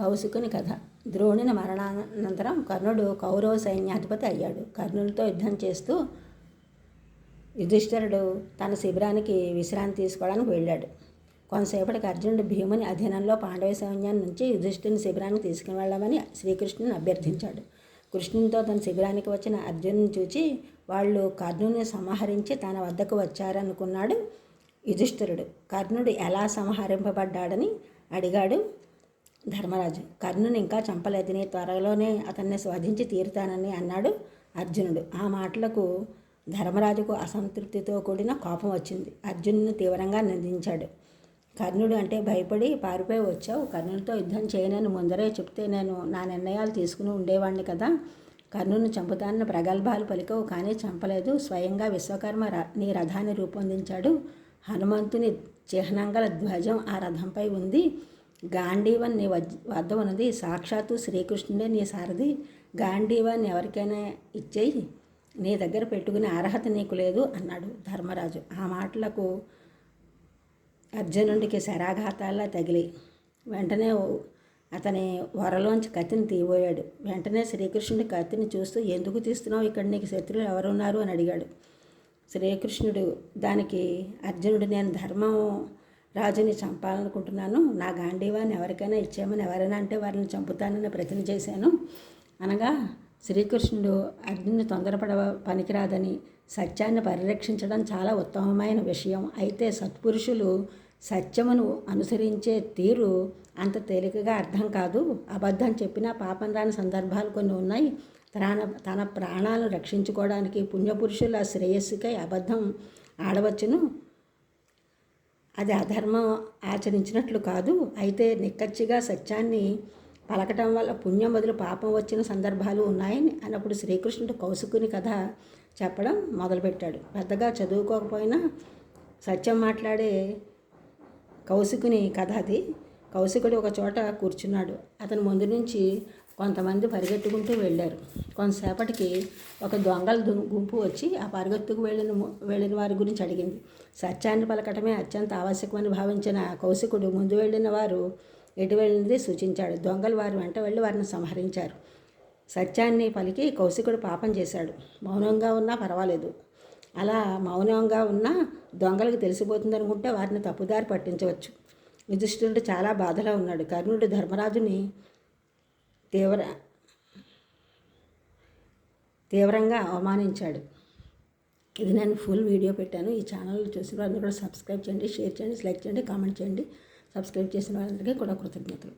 కౌశికుని కథ. ద్రోణుని మరణానంతరం కర్ణుడు కౌరవ సైన్యాధిపతి అయ్యాడు. కర్ణునితో యుద్ధం చేస్తూ యుధిష్ఠిరుడు తన శిబిరానికి విశ్రాంతి తీసుకోవడానికి వెళ్ళాడు. కొంతసేపటికి అర్జునుడు భీముని అధీనంలో పాండవ సైన్యాన్ని నుంచి యుధిష్ఠిరుని శిబిరానికి తీసుకుని వెళ్ళమని శ్రీకృష్ణుని అభ్యర్థించాడు. కృష్ణునితో తన శిబిరానికి వచ్చిన అర్జునుని చూచి వాళ్ళు కర్ణుని సంహరించి తన వద్దకు వచ్చారనుకున్నాడు యుధిష్ఠిరుడు. కర్ణుడు ఎలా సంహరింపబడ్డాడని అడిగాడు ధర్మరాజు. కర్ణుని ఇంకా చంపలేదని, త్వరలోనే అతన్ని వధించి తీరుతానని అన్నాడు అర్జునుడు. ఆ మాటలకు ధర్మరాజుకు అసంతృప్తితో కూడిన కోపం వచ్చింది. అర్జునుని తీవ్రంగా నిందించాడు. కర్ణుడు అంటే భయపడి పారిపోయి వచ్చావు. కర్ణునితో యుద్ధం చేయనని ముందరే చెప్తే నేను నా నిర్ణయాలు తీసుకుని ఉండేవాడిని కదా. కర్ణుని చంపుతానని ప్రగల్భాలు పలికవు, కానీ చంపలేదు. స్వయంగా విశ్వకర్మ నీ రథాన్ని రూపొందించాడు. హనుమంతుని చిహ్నంగల ధ్వజం ఆ రథంపై ఉంది. గాంధీవన్ నీ వద్ద ఉన్నది. సాక్షాత్తు శ్రీకృష్ణుడే నీ సారథి. గాంధీవాన్ని ఎవరికైనా ఇచ్చేయి, నీ దగ్గర పెట్టుకునే అర్హత నీకు లేదు అన్నాడు ధర్మరాజు. ఆ మాటలకు అర్జునుడికి శరాఘాతాల్లా తగిలి వెంటనే అతని వరలోంచి కత్తిని తీయబోయాడు. వెంటనే శ్రీకృష్ణుడి కత్తిని చూస్తూ, ఎందుకు తీస్తున్నావు? ఇక్కడ నీకు శత్రువులు ఎవరున్నారు అని అడిగాడు. శ్రీకృష్ణుడు దానికి అర్జునుడు, నేను ధర్మం రాజుని చంపాలనుకుంటున్నాను. నా గాంధీవాన్ని ఎవరికైనా ఇచ్చేయమని ఎవరైనా అంటే వారిని చంపుతానని ప్రతిజ్ఞ చేశాను అనగా, శ్రీకృష్ణుడు అర్జునుని తొందరపడ పనికిరాదని, సత్యాన్ని పరిరక్షించడం చాలా ఉత్తమమైన విషయం. అయితే సత్పురుషులు సత్యమును అనుసరించే తీరు అంత తేలికగా అర్థం కాదు. అబద్ధం చెప్పినా పాపం రాని సందర్భాలు కొన్ని ఉన్నాయి. తన ప్రాణాలను రక్షించుకోవడానికి పుణ్యపురుషుల శ్రేయస్సుకై అబద్ధం ఆడవచ్చును. అది అధర్మం ఆచరించినట్లు కాదు. అయితే నిక్కచ్చిగా సత్యాన్ని పలకటం వల్ల పుణ్యం బదులు పాపం వచ్చిన సందర్భాలు ఉన్నాయని అన్నప్పుడు శ్రీకృష్ణుడు కౌశికుని కథ చెప్పడం మొదలుపెట్టాడు. పెద్దగా చదువుకోకపోయినా సత్యం మాట్లాడే కౌశికుని కథ అది. కౌశికుడు ఒక చోట కూర్చున్నాడు. అతని ముందు నుంచి కొంతమంది పరిగెత్తుకుంటూ వెళ్ళారు. కొంతసేపటికి ఒక దొంగల గుంపు వచ్చి ఆ పరిగెత్తుకు వెళ్ళిన వారి గురించి అడిగింది. సత్యాన్ని పలకటమే అత్యంత ఆవశ్యకమని భావించిన కౌశికుడు ముందు వెళ్ళిన వారు ఎటు వెళ్ళినది సూచించాడు. దొంగలు వారి వెంట వెళ్ళి వారిని సంహరించారు. సత్యాన్ని పలికి కౌశికుడు పాపం చేశాడు. మౌనంగా ఉన్నా పర్వాలేదు. అలా మౌనంగా ఉన్నా దొంగలకు తెలిసిపోతుందనుకుంటే వారిని తప్పుదారి పట్టించవచ్చు. యుధిష్ఠిరుడు చాలా బాధలో ఉన్నాడు. కర్ణుడు ధర్మరాజుని తీవ్రంగా అవమానించాడు. ఇది నేను ఫుల్ వీడియో పెట్టాను. ఈ ఛానల్ చూసిన వాళ్ళందరూ కూడా సబ్స్క్రైబ్ చేయండి, షేర్ చేయండి, లైక్ చేయండి, కామెంట్ చేయండి. సబ్స్క్రైబ్ చేసిన వాళ్ళందరికీ కూడా కృతజ్ఞతలు.